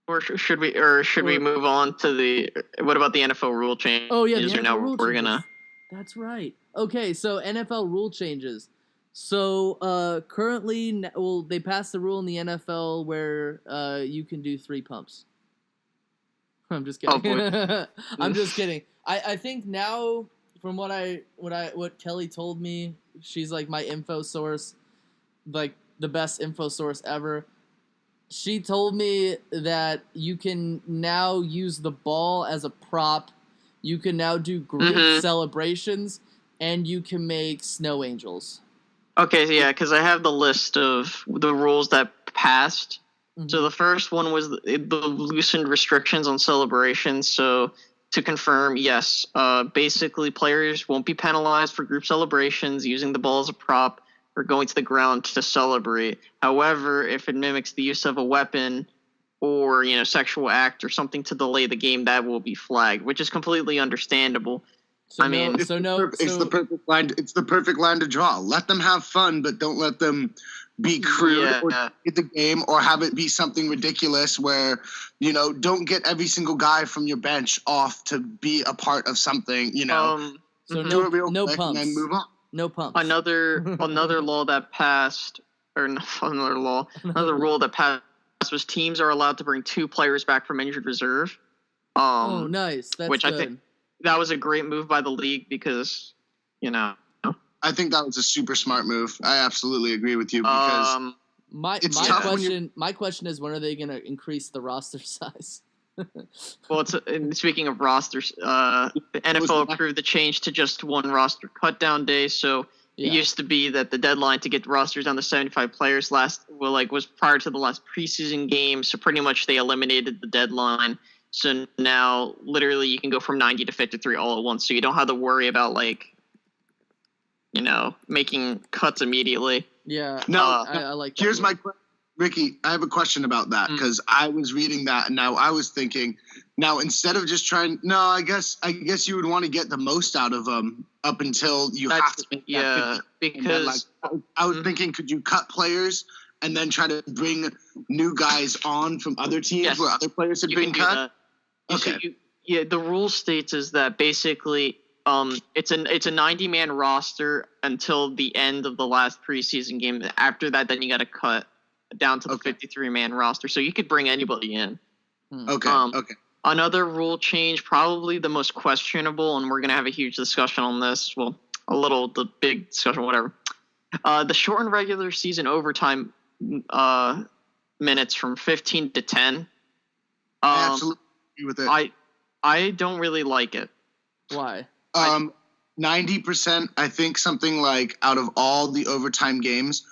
Or should we move on to what about the NFL rule changes? Oh yeah, the Or NFL now rule we're changes. gonna That's right. Okay, so NFL rule changes. So currently, they passed the rule in the NFL where you can do 3 pumps. I'm just kidding. I'm just kidding. I think now, from what Kelly told me, she's like my info source, like the best info source ever. She told me that you can now use the ball as a prop. You can now do group celebrations, and you can make snow angels. Okay, yeah, because I have the list of the rules that passed. Mm-hmm. So the first one was the loosened restrictions on celebrations. So to confirm, yes, basically players won't be penalized for group celebrations using the ball as a prop or going to the ground to celebrate. However, if it mimics the use of a weapon or sexual act or something to delay the game, that will be flagged, which is completely understandable. It's the perfect line. It's the perfect line to draw. Let them have fun, but don't let them be crude or get the game or have it be something ridiculous where don't get every single guy from your bench off to be a part of something. So do it real quick pumps. And then move on. No pumps. Another law that passed, or another rule that passed was teams are allowed to bring 2 players back from injured reserve. Oh, nice. That's which good. I think that was a great move by the league because, I think that was a super smart move. I absolutely agree with you because my question is, when are they going to increase the roster size? Well, speaking of rosters, the NFL approved the change to just 1 roster cut down day. So it used to be that the deadline to get the rosters down to 75 players was prior to the last preseason game. So pretty much they eliminated the deadline. So now literally you can go from 90 to 53 all at once. So you don't have to worry about making cuts immediately. Yeah. No, I like that. Here's my question. Ricky, I have a question about that because I was reading that and now I was thinking, now instead of just trying, I guess you would want to get the most out of them up until you have to make that 50. Because I was thinking, could you cut players and then try to bring new guys on from other teams where other players had been cut? Okay. The rule states is that basically it's a 90-man roster until the end of the last preseason game. After that, then you got to cut down to the 53-man roster, so you could bring anybody in. Okay. Another rule change, probably the most questionable, and we're gonna have a huge discussion on this. Well, the big discussion, whatever. The shortened regular season overtime minutes from 15 to 10. I absolutely agree with it. I don't really like it. Why? 90%. I think something like out of all the overtime games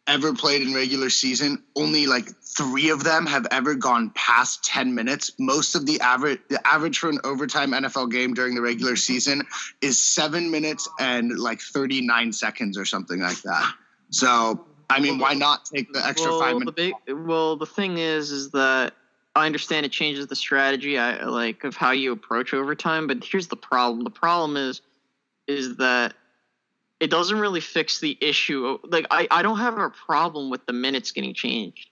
ever played in regular season, only 3 of them have ever gone past 10 minutes. Most of the average for an overtime NFL game during the regular season is 7 minutes and 39 seconds or something like that. So, I mean, why not take the extra 5 minutes? The thing is that I understand it changes the strategy of how you approach overtime, but here's the problem. The problem is that it doesn't really fix the issue. I don't have a problem with the minutes getting changed.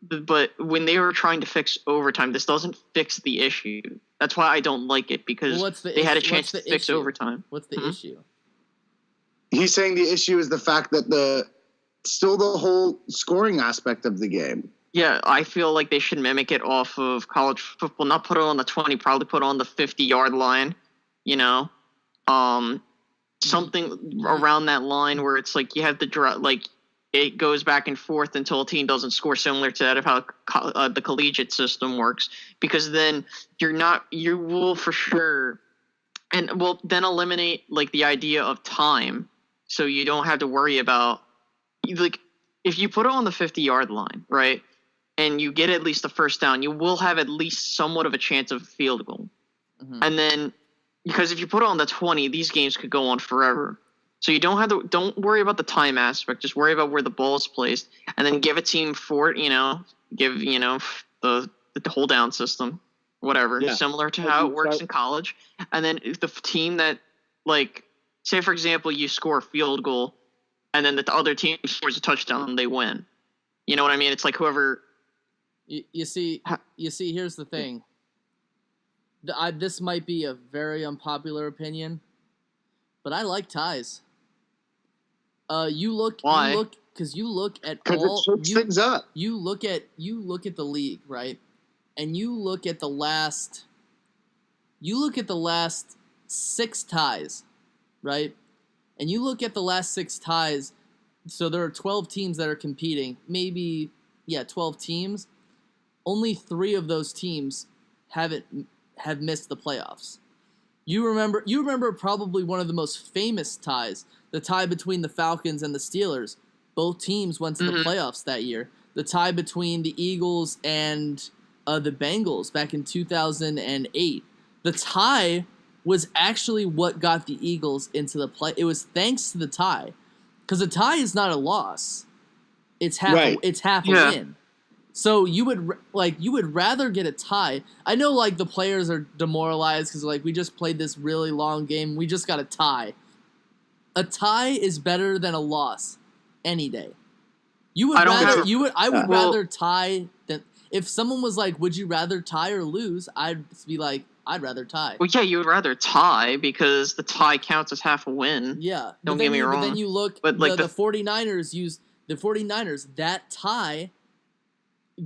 But when they were trying to fix overtime, this doesn't fix the issue. That's why I don't like it, because they had a chance to fix overtime. What's the issue? He's saying the issue is the fact that still the whole scoring aspect of the game. Yeah, I feel like they should mimic it off of college football. Not put it on the 20, probably put it on the 50-yard line, something around that line where it's you have the it goes back and forth until a team doesn't score, similar to that of how the collegiate system works, because then you will for sure, and will then eliminate the idea of time, so you don't have to worry about if you put it on the 50-yard line, right, and you get at least the first down, you will have at least somewhat of a chance of a field goal. Mm-hmm. And then, because if you put it on the 20, these games could go on forever. So you don't worry about the time aspect, just worry about where the ball is placed, and then give a team the hold down system, whatever, similar to how it works in college. And then if the team that, say for example, you score a field goal, and then the other team scores a touchdown, they win. You know what I mean? It's whoever You see, here's the thing. This might be a very unpopular opinion, but I like ties. Because you look at Because all it shakes things up. you look at the league, right? And you look at the last 6 ties, right? And you look at the last 6 ties, so there are 12 teams that are competing. Maybe 12 teams. Only 3 of those teams have missed the playoffs. You remember probably one of the most famous ties, the tie between the Falcons and the Steelers. Both teams went to the playoffs that year. The tie between the Eagles and the Bengals back in 2008. The tie was actually what got the Eagles into the play. It was thanks to the tie, because a tie is not a loss. It's half. Right. It's half a win. So you would rather get a tie. I know like the players are demoralized because like we just played this really long game. We just got a tie. A tie is better than a loss any day. I would rather tie than if someone was like, would you rather tie or lose? I'd be like, I'd rather tie. Well, yeah, you would rather tie because the tie counts as half a win. Yeah. Don't get me wrong. But then you look, but like the 49ers, that tie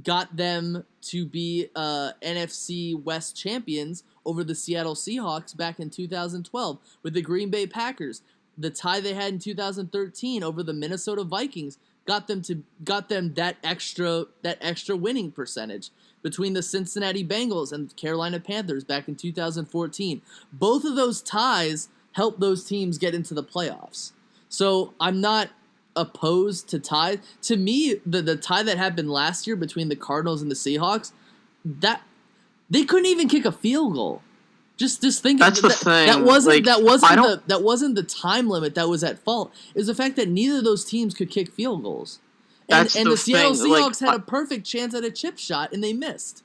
got them to be NFC West champions over the Seattle Seahawks back in 2012 with the Green Bay Packers. The tie they had in 2013 over the Minnesota Vikings got them that extra winning percentage between the Cincinnati Bengals and the Carolina Panthers back in 2014. Both of those ties helped those teams get into the playoffs. So I'm not opposed to ties. To me, the tie that happened last year between the Cardinals and the Seahawks, that they couldn't even kick a field goal. Just think that's the thing. That wasn't the time limit that was at fault. It was the fact that neither of those teams could kick field goals. And the Seattle Seahawks had a perfect chance at a chip shot and they missed.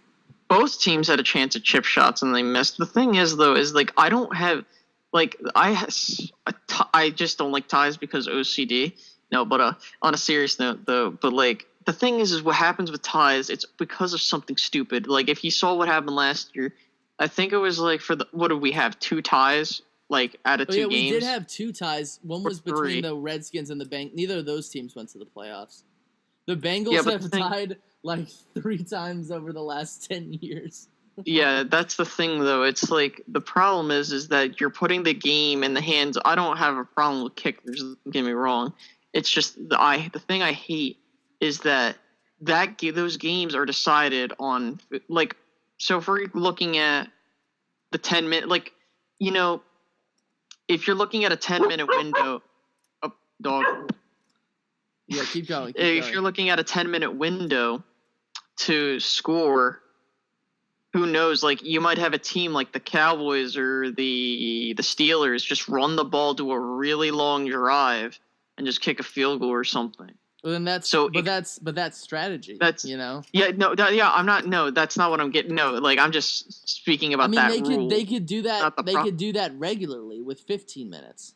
Both teams had a chance at chip shots and they missed. The thing is though, is like I don't have like I just don't like ties because OCD. No, but on a serious note though, but like the thing is what happens with ties, it's because of something stupid. Like if you saw what happened last year, I think it was like what did we have, 2 ties like out of 2 games? We did have 2 ties. One was between the Redskins and the Bengals. Neither of those teams went to the playoffs. The Bengals have tied like 3 times over the last 10 years. Yeah, that's the thing though. It's like the problem is that you're putting the game in the hands. I don't have a problem with kickers. Don't get me wrong. It's just the thing I hate is that those games are decided on like. So if we're looking at the 10-minute, like, you know, if you're looking at a 10-minute window, dog. Yeah, keep going. If you're looking at a 10-minute window to score, who knows? Like, you might have a team like the Cowboys or the Steelers just run the ball to a really long drive and just kick a field goal or something. Well, then that's strategy. That's I'm not. No, that's not what I'm getting. No, like I'm just speaking about that rule. They could do that. Could do that regularly with 15 minutes.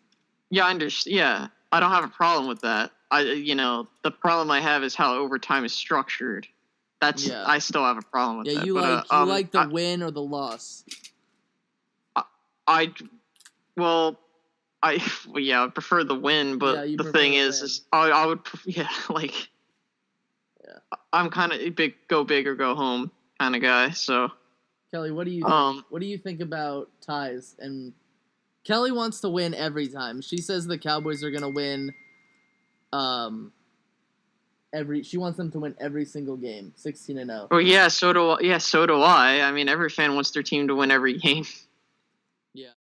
Yeah, I understand. Yeah, I don't have a problem with that. The problem I have is how overtime is structured. I still have a problem with that. Yeah, you like the win or the loss. I prefer the win, but the thing is I would, I'm kind of go big or go home kind of guy. So, Kelly, what do you think? What do you think about ties? And Kelly wants to win every time. She says the Cowboys are gonna win. She wants them to win every single game, 16-0. Oh yeah, so do I. I mean, every fan wants their team to win every game. Yeah.